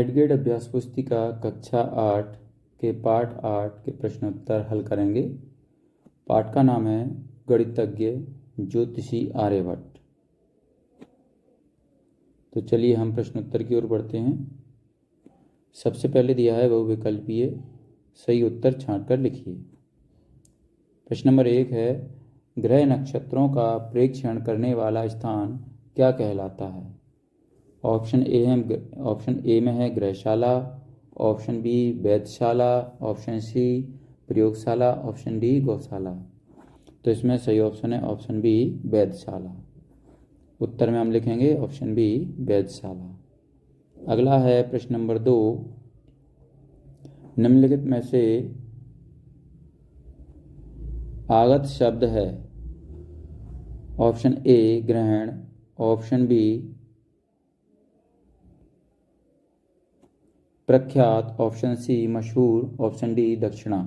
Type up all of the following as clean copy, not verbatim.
Grade अभ्यास पुस्तिका कक्षा 8 के पाठ 8 के प्रश्नोत्तर हल करेंगे। पाठ का नाम है गणितज्ञ ज्योतिषी आर्यभट्ट। तो चलिए हम प्रश्नोत्तर की ओर बढ़ते हैं। सबसे पहले दिया है बहुविकल्पीय सही उत्तर छांटकर लिखिए। प्रश्न नंबर 1 है, ग्रह नक्षत्रों का प्रेक्षण करने वाला स्थान क्या कहलाता है? ऑप्शन ए में है ग्रहशाला, ऑप्शन बी वेधशाला, ऑप्शन सी प्रयोगशाला, ऑप्शन डी गौशाला। तो इसमें सही ऑप्शन है ऑप्शन बी वेधशाला। उत्तर में हम लिखेंगे ऑप्शन बी वेधशाला। अगला है प्रश्न नंबर 2, निम्नलिखित में से आगत शब्द है। ऑप्शन ए ग्रहण, ऑप्शन बी प्रख्यात, ऑप्शन सी मशहूर, ऑप्शन डी दक्षिणा।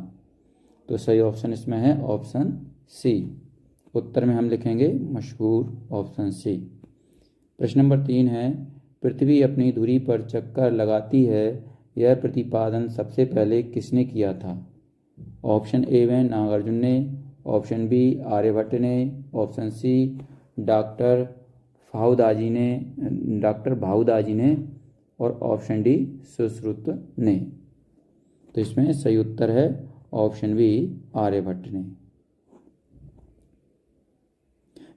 तो सही ऑप्शन इसमें है ऑप्शन सी। उत्तर में हम लिखेंगे मशहूर, ऑप्शन सी। प्रश्न नंबर 3 है, पृथ्वी अपनी धुरी पर चक्कर लगाती है, यह प्रतिपादन सबसे पहले किसने किया था? ऑप्शन ए में नागार्जुन ने, ऑप्शन बी आर्यभट्ट ने, ऑप्शन सी डॉक्टर भाऊदाजी ने और ऑप्शन डी सुश्रुत ने। तो इसमें सही उत्तर है ऑप्शन बी आर्यभट्ट ने।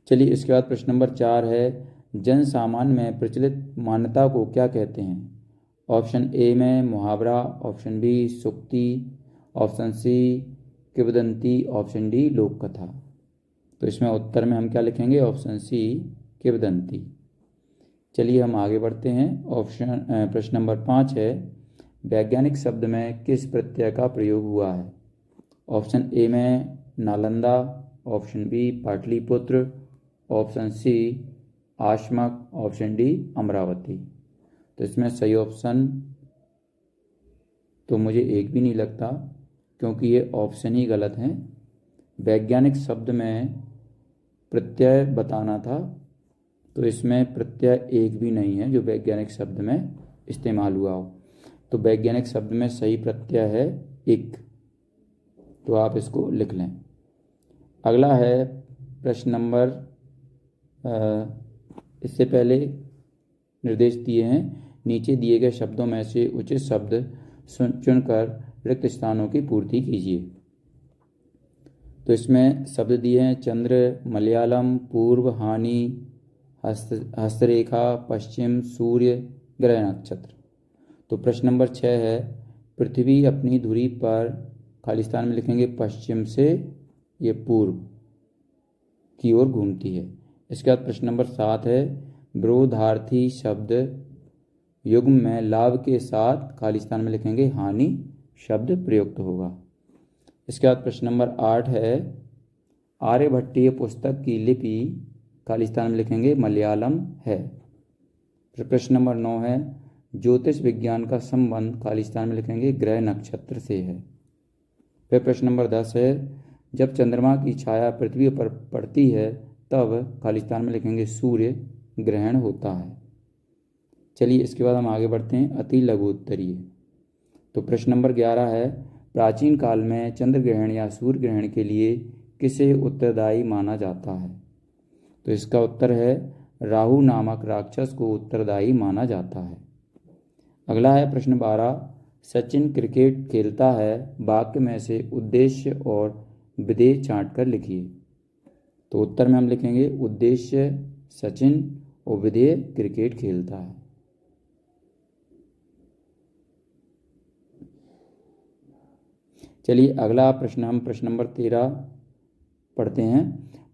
चलिए इसके बाद प्रश्न नंबर 4 है, जन सामान्य में प्रचलित मान्यता को क्या कहते हैं? ऑप्शन ए में मुहावरा, ऑप्शन बी सूक्ति, ऑप्शन सी किंवदंती, ऑप्शन डी लोक कथा। तो इसमें उत्तर में हम क्या लिखेंगे? ऑप्शन सी किंवदंती। चलिए हम आगे बढ़ते हैं। प्रश्न नंबर 5 है, वैज्ञानिक शब्द में किस प्रत्यय का प्रयोग हुआ है? ऑप्शन ए में Nalanda, option B Pataliputra, option C Ashmak, option D Amaravati. तो इसमें सही ऑप्शन तो मुझे एक भी नहीं लगता, क्योंकि ये ऑप्शन ही गलत हैं। वैज्ञानिक शब्द में प्रत्यय बताना था, तो इसमें प्रत्यय एक भी नहीं है जो वैज्ञानिक शब्द में इस्तेमाल हुआ हो। तो वैज्ञानिक शब्द में सही प्रत्यय है इक। तो आप इसको लिख लें। अगला है प्रश्न नंबर, इससे पहले निर्देश दिए हैं, नीचे दिए गए शब्दों में से उचित शब्द चुनकर रिक्त स्थानों की पूर्ति कीजिए। तो इसमें शब्द दिए हैं चंद्र, मलयालम, पूर्व, हानि, हस्तरेखा, पश्चिम, सूर्य, ग्रह, नक्षत्र। तो प्रश्न नंबर 6 है, पृथ्वी अपनी धुरी पर खाली स्थान में लिखेंगे पश्चिम से ये पूर्व की ओर घूमती है। इसके बाद प्रश्न नंबर 7 है, विरोधार्थी शब्द युग्म में लाभ के साथ खाली स्थान में लिखेंगे हानि शब्द प्रयुक्त होगा। इसके बाद प्रश्न नंबर 8 है, आर्यभट्टीय पुस्तक की लिपि खाली स्थान में लिखेंगे मलयालम है। प्रश्न नंबर 9 है, ज्योतिष विज्ञान का संबंध खाली स्थान में लिखेंगे ग्रह नक्षत्र से है। फिर प्रश्न नंबर 10 है, जब चंद्रमा की छाया पृथ्वी पर पड़ती है तब खाली स्थान में लिखेंगे सूर्य ग्रहण होता है। चलिए इसके बाद हम आगे बढ़ते हैं अति लघु उत्तरीय। तो प्रश्न नंबर 11 है, प्राचीन काल में चंद्र ग्रहण या सूर्य ग्रहण के लिए किसे उत्तरदायी माना जाता है? तो इसका उत्तर है राहु नामक राक्षस को उत्तरदायी माना जाता है। अगला है प्रश्न 12, सचिन क्रिकेट खेलता है, वाक्य में से उद्देश्य और विधेय छांट कर लिखिए। तो उत्तर में हम लिखेंगे उद्देश्य सचिन और विधेय क्रिकेट खेलता है। चलिए अगला प्रश्न हम प्रश्न नंबर 13 पढ़ते हैं।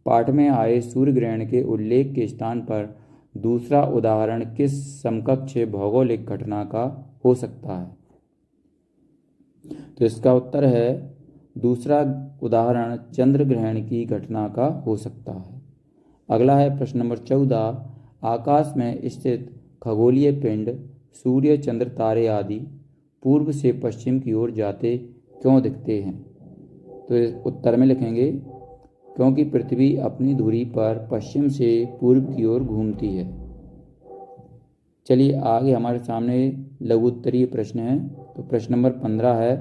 पाठ में आए सूर्य ग्रहण के उल्लेख के स्थान पर दूसरा उदाहरण किस समकक्ष भौगोलिक घटना का हो सकता है? तो इसका उत्तर है दूसरा उदाहरण चंद्र ग्रहण की घटना का हो सकता है। अगला है प्रश्न नंबर 14, आकाश में स्थित खगोलीय पिंड सूर्य, चंद्र, तारे आदि पूर्व से पश्चिम की ओर जाते क्यों दिखते हैं? तो उत्तर में लिखेंगे क्योंकि पृथ्वी अपनी धुरी पर पश्चिम से पूर्व की ओर घूमती है। चलिए आगे हमारे सामने लघु उत्तरीय प्रश्न है। तो प्रश्न नंबर 15 है,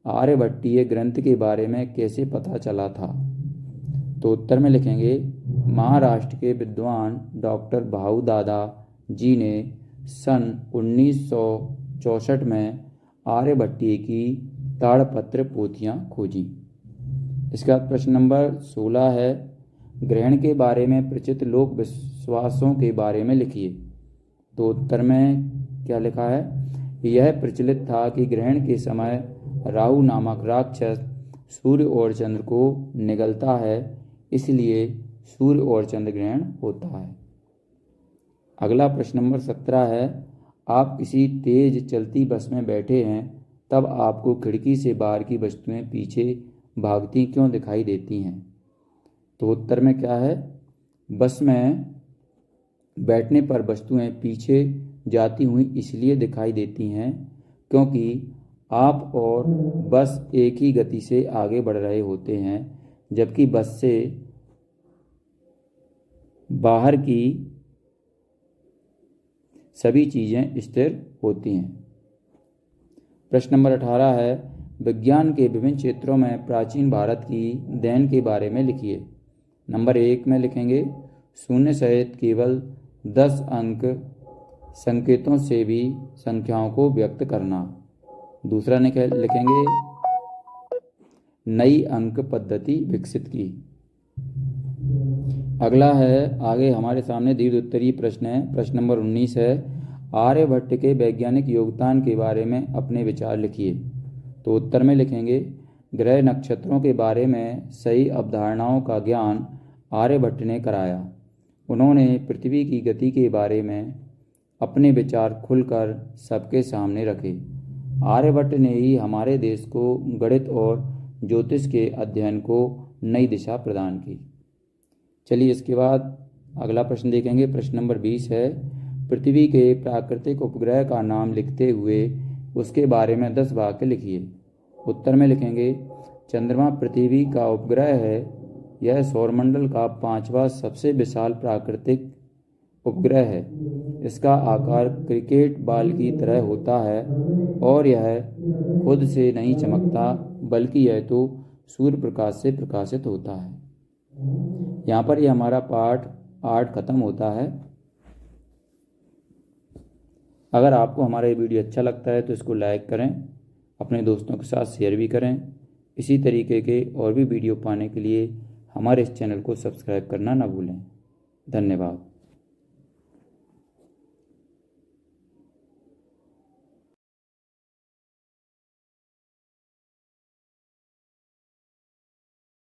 आर्यभट्टीय ग्रंथ के बारे में कैसे पता चला था? तो उत्तर में लिखेंगे, महाराष्ट्र के विद्वान डॉक्टर भाऊ दादा जी ने सन 1964 में आर्यभट्टीय की ताड़पत्र पोथियां खोजी। इसके बाद प्रश्न नंबर 16 है, ग्रहण के बारे में प्रचलित लोक विश्वासों के बारे में लिखिए। तो उत्तर में क्या लिखा है, यह प्रचलित था कि ग्रहण के समय राहु नामक राक्षस सूर्य और चंद्र को निगलता है, इसलिए सूर्य और चंद्र ग्रहण होता है। अगला प्रश्न नंबर 17 है, आप किसी तेज चलती बस में बैठे हैं, तब आपको खिड़की से बाहर की वस्तुएं पीछे भागती क्यों दिखाई देती हैं? तो उत्तर में क्या है, बस में बैठने पर वस्तुएं पीछे जाती हुई इसलिए दिखाई देती हैं क्योंकि आप और बस एक ही गति से आगे बढ़ रहे होते हैं, जबकि बस से बाहर की सभी चीज़ें स्थिर होती हैं। प्रश्न नंबर 18 है, विज्ञान के विभिन्न क्षेत्रों में प्राचीन भारत की देन के बारे में लिखिए। नंबर 1 में लिखेंगे, शून्य सहित केवल 10 अंक संकेतों से भी संख्याओं को व्यक्त करना। दूसरा लिखेंगे, नई अंक पद्धति विकसित की। अगला है, आगे हमारे सामने दीर्घ उत्तरीय प्रश्न है। प्रश्न नंबर 19 है, आर्यभट्ट के वैज्ञानिक योगदान के बारे में अपने विचार लिखिए। तो उत्तर में लिखेंगे, ग्रह नक्षत्रों के बारे में सही अवधारणाओं का ज्ञान आर्यभट्ट ने कराया। उन्होंने पृथ्वी की गति के बारे में अपने विचार खुलकर सबके सामने रखे। आर्यभट्ट ने ही हमारे देश को गणित और ज्योतिष के अध्ययन को नई दिशा प्रदान की। चलिए इसके बाद अगला प्रश्न देखेंगे। प्रश्न नंबर 20 है, पृथ्वी के प्राकृतिक उपग्रह का नाम लिखते हुए उसके बारे में 10 वाक्य लिखिए। उत्तर में लिखेंगे, चंद्रमा पृथ्वी का उपग्रह है। यह सौरमंडल का 5वां सबसे विशाल प्राकृतिक उपग्रह है। इसका आकार क्रिकेट बॉल की तरह होता है और यह खुद से नहीं चमकता, बल्कि यह तो सूर्य प्रकाश से प्रकाशित होता है। यहाँ पर यह हमारा पाठ 8 खत्म होता है। अगर आपको हमारा ये वीडियो अच्छा लगता है तो इसको लाइक करें, अपने दोस्तों के साथ शेयर भी करें। इसी तरीके के और भी वीडियो पाने के लिए हमारे इस चैनल को सब्सक्राइब करना ना भूलें। धन्यवाद।